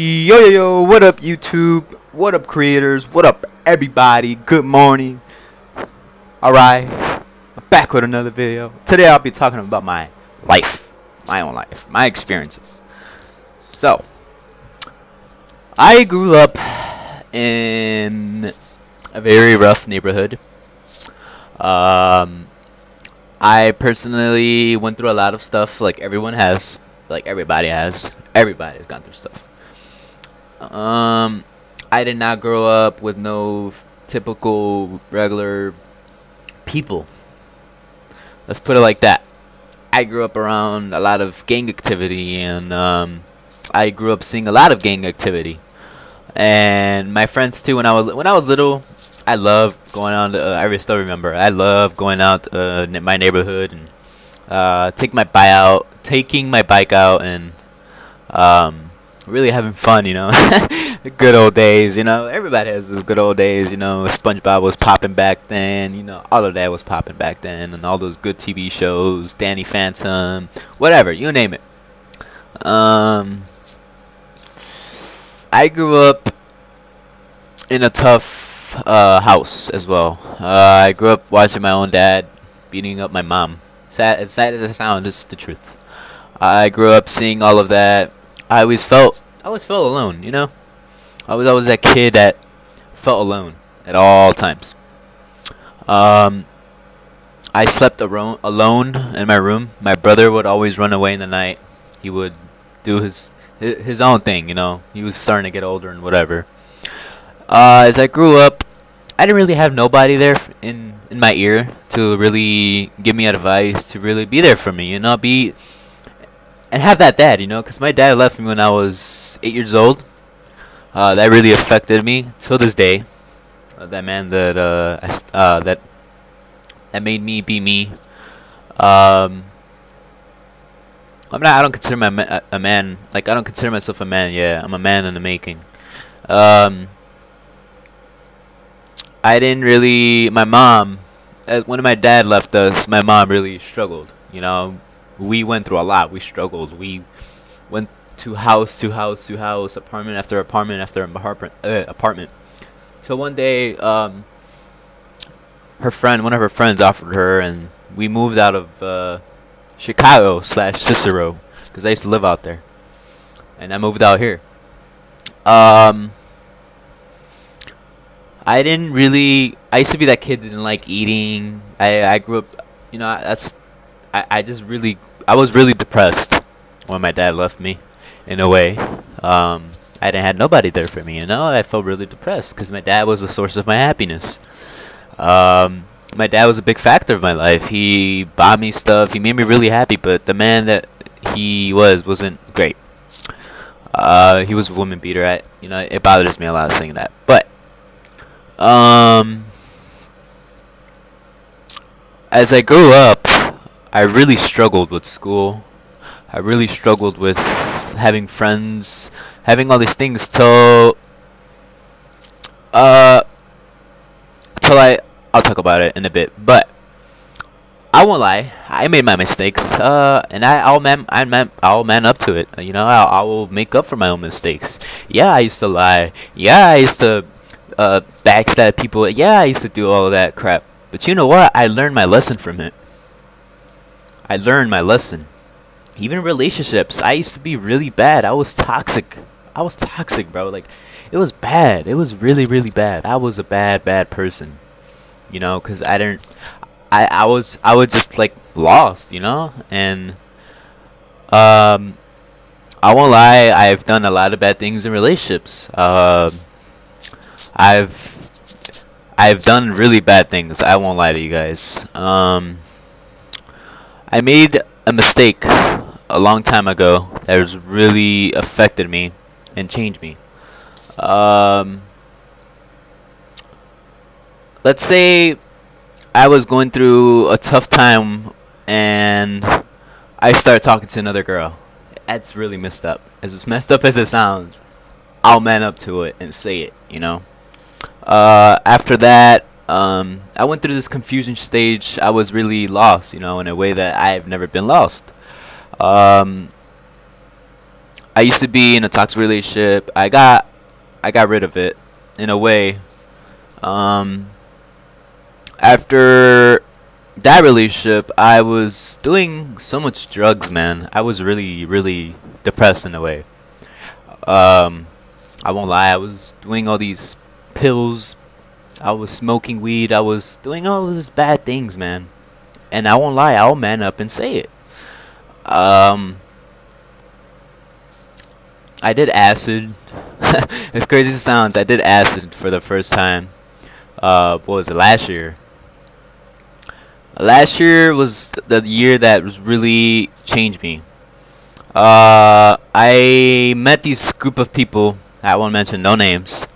Yo yo yo, what up YouTube? What up creators? What up everybody? Good morning. Alright, I'm back with another video. Today I'll be talking about my life. My own life. My experiences. So, I grew up in a very rough neighborhood. I personally went through a lot of stuff like everyone has. Like everybody has. Everybody's gone through stuff. I did not grow up with no typical regular people. Let's put it like that. I grew up around a lot of gang activity, and I grew up seeing a lot of gang activity. And my friends too. When I was little, I loved going out. I still remember. I loved going out in my neighborhood and taking my bike out and really having fun, you know. The good old days, you know. Everybody has those good old days, you know. SpongeBob was popping back then, you know. All of that was popping back then, and all those good TV shows, Danny Phantom, whatever, you name it. I grew up in a tough house as well. I grew up watching my own dad beating up my mom. As sad as it sounds, it's the truth. I grew up seeing all of that. I always felt alone, you know. I was always that kid that felt alone at all times. I slept alone in my room. My brother would always run away in the night. He would do his own thing, you know. He was starting to get older and whatever. As I grew up, I didn't really have nobody there in my ear to really give me advice, to really be there for me, you know, and have that dad, you know, because my dad left me when I was 8 years old. That really affected me till this day. That man that made me be me. I don't consider a man. Like, I don't consider myself a man. Yeah, I'm a man in the making. I didn't really. My mom, when my dad left us, my mom really struggled. You know, we went through a lot. We struggled. We went to house to house to house, apartment after apartment after apartment. So one day, one of her friends offered her, and we moved out of Chicago / Cicero, because I used to live out there, and I moved out here. I used to be that kid that didn't like eating. I grew up, you know, I was really depressed when my dad left me, in a way. I didn't have nobody there for me, you know. I felt really depressed because my dad was the source of my happiness. My dad was a big factor of my life. He bought me stuff. He made me really happy, but the man that he wasn't great. He was a woman beater. You know, it bothers me a lot saying that, but as I grew up, I really struggled with school. I really struggled with having friends, having all these things till I'll talk about it in a bit. But I won't lie, I made my mistakes, and I'll man up to it. You know, I will make up for my own mistakes. Yeah, I used to lie. Yeah, I used to backstab people. Yeah, I used to do all of that crap. But you know what? I learned my lesson from it. I learned my lesson. Even relationships, I used to be really bad. I was toxic. Bro. Like, it was bad. It was really, really bad. I was a bad person. You know, because I was just like lost, you know. And I won't lie, I've done a lot of bad things in relationships. I've done really bad things. I won't lie to you guys. I made a mistake a long time ago that has really affected me and changed me. Let's say I was going through a tough time and I started talking to another girl. That's really messed up. As messed up as it sounds, I'll man up to it and say it, you know. After that, I went through this confusion stage. I was really lost, you know, in a way that I've never been lost. I used to be in a toxic relationship. I got rid of it in a way. Um, After that relationship, I was doing so much drugs, man. I was really, really depressed in a way. Um, I won't lie. I was doing all these pills. I was smoking weed. I was doing all these bad things, man. And I won't lie. I'll man up and say it. Um, I did acid. As crazy as it sounds, I did acid for the first time. What was it, last year? Last year was the year that was really changed me. I met these group of people. I won't mention no names.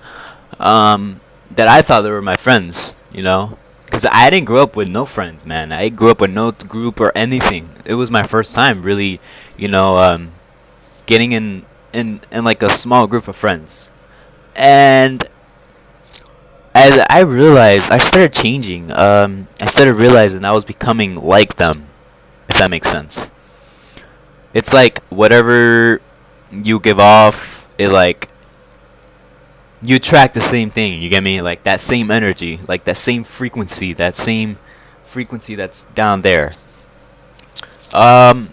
That I thought they were my friends. You know, because I didn't grow up with no friends, man. I grew up with no group or anything. It was my first time really, you know, getting in like a small group of friends. And as I realized, I started changing. I started realizing I was becoming like them, if that makes sense. It's like whatever you give off, it like you attract the same thing. You get me? Like that same energy, like that same frequency, that's down there. Um,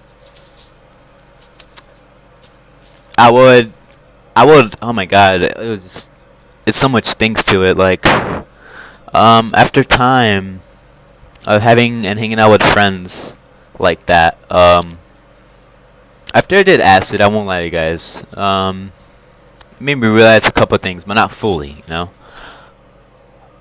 I would, Oh my God, it was just, it's so much things to it. Like, after time of having and hanging out with friends like that, after I did acid, I won't lie to you guys, it made me realize a couple things, but not fully, you know.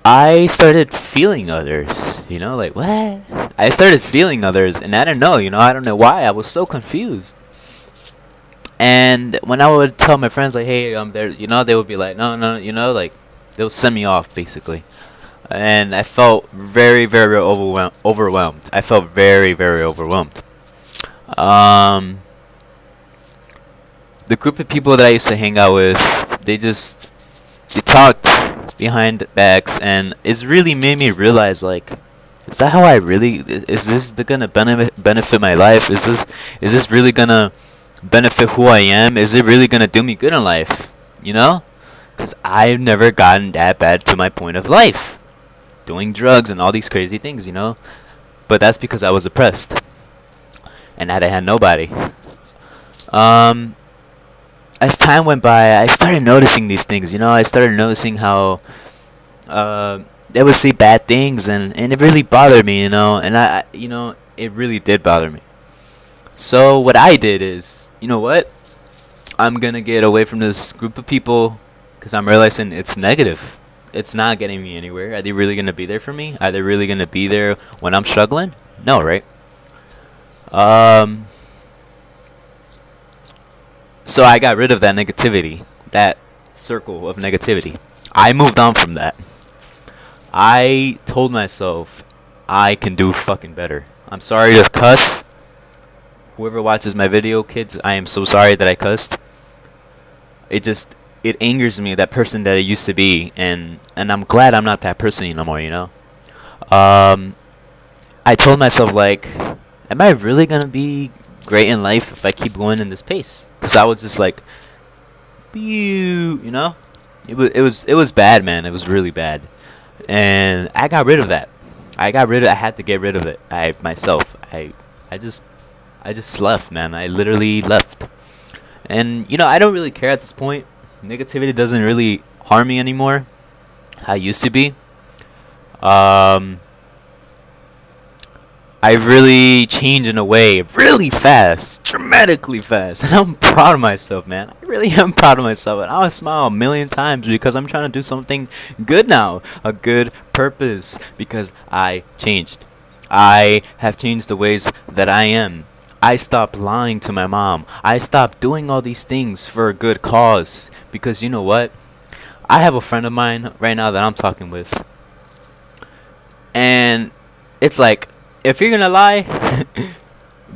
I started feeling others, you know, like what? I started feeling others, and I don't know, you know, I don't know why. I was so confused. And when I would tell my friends, like, hey, there, you know, they would be like, no, no, you know, like, they would send me off, basically. And I felt very, very overwhelmed. I felt very, very overwhelmed. The group of people that I used to hang out with, they talked behind backs, and it's really made me realize, like, is that how I really, is this gonna benefit my life? Is this really gonna benefit who I am? Is it really gonna do me good in life? You know? Because I've never gotten that bad to my point of life. Doing drugs and all these crazy things, you know? But that's because I was oppressed. And I had nobody. As time went by, I started noticing these things, you know? I started noticing how they would say bad things, and it really bothered me, you know? And you know, it really did bother me. So what I did is, you know what? I'm gonna get away from this group of people because I'm realizing it's negative. It's not getting me anywhere. Are they really gonna be there for me? Are they really gonna be there when I'm struggling? No, right? So I got rid of that negativity, that circle of negativity. I moved on from that. I told myself I can do fucking better. I'm sorry to cuss. Whoever watches my video, kids, I am so sorry that I cussed. It angers me, that person that I used to be, and I'm glad I'm not that person anymore, you know. I told myself, like, am I really gonna be great in life if I keep going in this pace? Because I was just like, you know, it was bad, man. It was really bad, and I got rid of that. I had to get rid of it. I just left, man. I literally left. And, you know, I don't really care at this point. Negativity doesn't really harm me anymore. I used to be. I really changed in a way really fast. Dramatically fast. And I'm proud of myself, man. I really am proud of myself. And I'll smile a million times because I'm trying to do something good now. A good purpose. Because I changed. I have changed the ways that I am. I stopped lying to my mom. I stopped doing all these things for a good cause. Because you know what? I have a friend of mine right now that I'm talking with. And it's like, if you're gonna lie,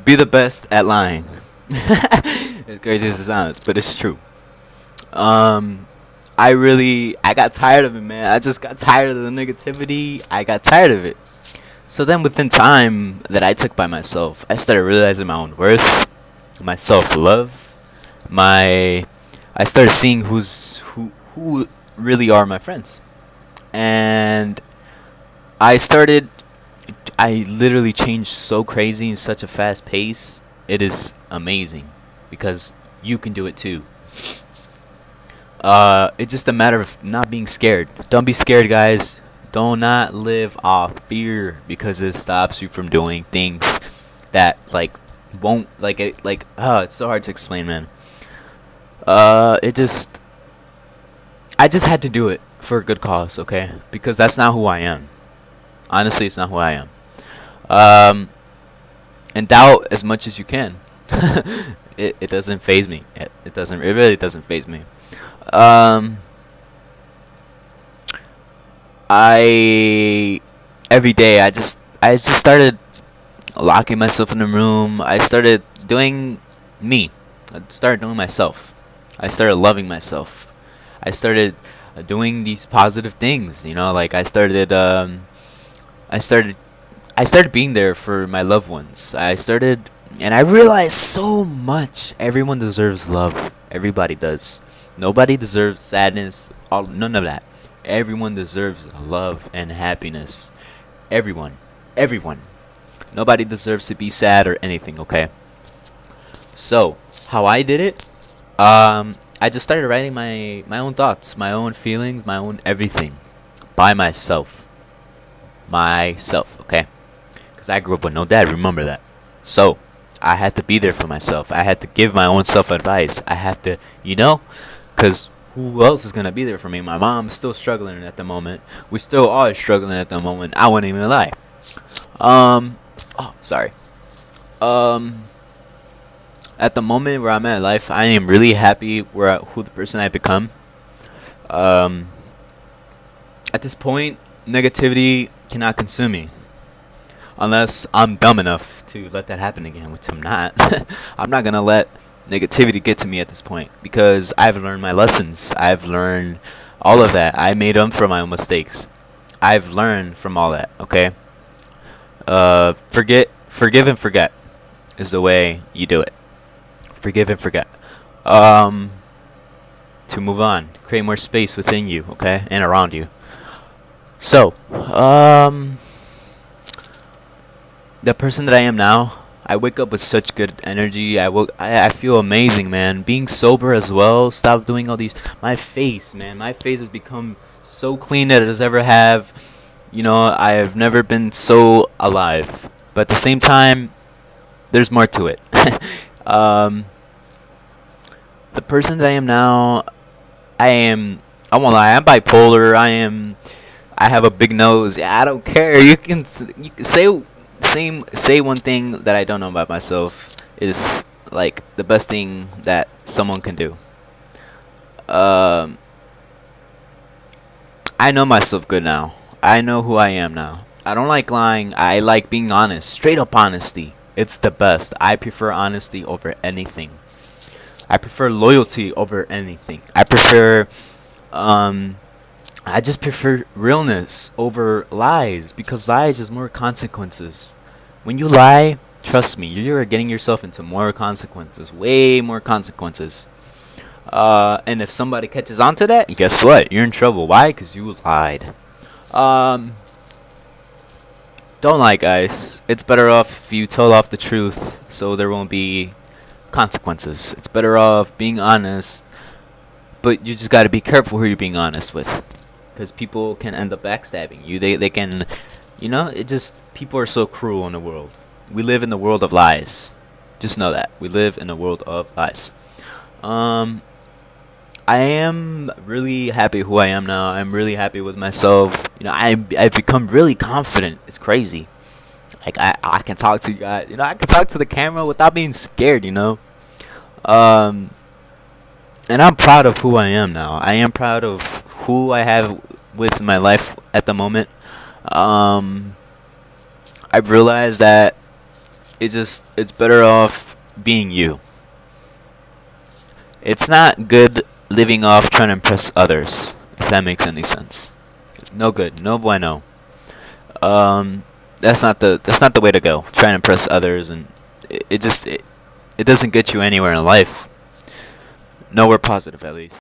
be the best at lying. As crazy as it sounds, but it's true. I got tired of it, man. I just got tired of the negativity. I got tired of it. So then within time that I took by myself, I started realizing my own worth, my self-love, my I started seeing who really are my friends, and I literally changed so crazy in such a fast pace. It is amazing because you can do it too. It's just a matter of not being scared. Don't be scared, guys. Do not live off fear because it stops you from doing things that won't it's so hard to explain, man. It just I just had to do it for a good cause, okay? Because that's not who I am. Honestly, it's not who I am. And doubt as much as you can. It doesn't phase me. It really doesn't phase me. I every day I just started locking myself in the room. I started doing me. I started doing myself. I started loving myself. I started doing these positive things, like I started I started being there for my loved ones. And I realized so much. Everyone deserves love. Everybody does. Nobody deserves sadness. None of that. Everyone deserves love and happiness. Everyone. Everyone. Nobody deserves to be sad or anything, okay? So, how I did it, I just started writing my own thoughts, my own feelings, my own everything. By myself. Okay? Because I grew up with no dad, remember that. So, I had to be there for myself. I had to give my own self advice. I have to, because who else is going to be there for me? My mom's still struggling at the moment. We still are struggling at the moment. I wouldn't even lie. Sorry. At the moment where I'm at in life, I am really happy who the person I become. At this point, negativity cannot consume me. Unless I'm dumb enough to let that happen again, which I'm not. I'm not going to let negativity get to me at this point. Because I've learned my lessons. I've learned all of that. I made up for my own mistakes. I've learned from all that, okay? Forgive and forget is the way you do it. Forgive and forget. To move on. Create more space within you, okay? And around you. So, the person that I am now, I wake up with such good energy. I feel amazing, man. Being sober as well. Stop doing all these. My face, man. My face has become so clean that it has ever have. I have never been so alive. But at the same time, there's more to it. The person that I am now, I won't lie, I'm bipolar. I have a big nose. Yeah, I don't care. You can say one thing that I don't know about myself is like the best thing that someone can do. I know myself good now. I know who I am now. I don't like lying. I like being honest. Straight up honesty. It's the best. I prefer honesty over anything. I prefer loyalty over anything. I just prefer realness over lies, because lies is more consequences. When you lie, trust me, you're getting yourself into more consequences, way more consequences. And if somebody catches on to that, guess what? You're in trouble. Why? Because you lied. Don't lie, guys. It's better off if you tell off the truth, so there won't be consequences. It's better off being honest, but you just gotta be careful who you're being honest with, because people can end up backstabbing you. They can, people are so cruel in the world. We live in the world of lies. Just know that. We live in a world of lies. I am really happy who I am now. I'm really happy with myself. I've become really confident. It's crazy. Like I can talk to you guys. I can talk to the camera without being scared. And I'm proud of who I am now. I am proud of who I have with my life at the moment. I've realized that it's better off being you. It's not good living off trying to impress others, if that makes any sense. No good. No bueno. That's not the way to go. Trying to impress others, and it doesn't get you anywhere in life. nowhere positive at least.